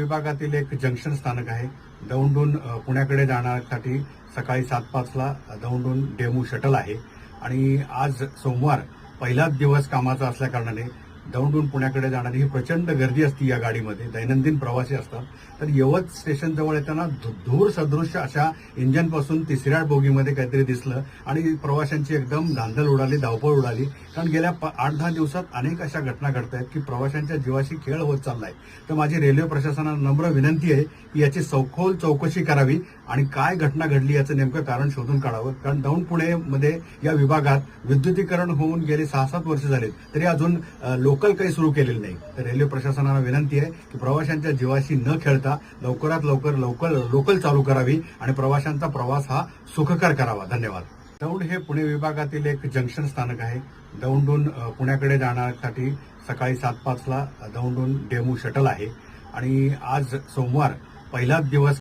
विभागातील एक जंक्शन स्थानक आहे. दौंडहून पुण्याकडे जाण्यासाठी सकाळी 7:05ला दौंडहून डेमू शटल आहे आणि आज सोमवार पहिलाच दिवस कामाचा असल्या कारणाने दौंडहून पुण्याकडे जाणारी ही प्रचंड गर्दी असते. या गाडीमध्ये दैनंदिन प्रवासी असतात. तर यवत स्टेशन जवळ येताना धूर सदृश्य अशा इंजनपासून तिसऱ्या बोगीमध्ये काहीतरी दिसलं आणि प्रवाशांची एकदम धांदल उडाली, धावपळ उडाली. कारण गेल्या 8-10 दिवसात अनेक अशा घटना घडत आहेत की प्रवाशांच्या जीवाशी खेळ होत चाललाय. तर माझी रेल्वे प्रशासनाला नम्र विनंती आहे की याची सखोल चौकशी करावी आणि काय घटना घडली याचं नेमकं कारण शोधून काढावं. कारण दौंड पुणेमध्ये या विभागात विद्युतीकरण होऊन गेले 6-7 वर्ष झालेत तरी अजून लोकल काही सुरू केलेलं नाही. तर रेल्वे प्रशासनाला विनंती आहे की प्रवाशांच्या जीवाशी न खेळता लवकरात लवकर लोकल चालू करावी आणि प्रवाशांचा प्रवास हा सुखकर करावा. धन्यवाद. दौंड हे पुणे विभागातील एक जंक्शन स्थानक आहे. दौंडहून पुण्याकडे जाण्यासाठी सकाळी 7:05ला दौंडहून डेमू शटल आहे आणि आज सोमवार पहिलाच दिवस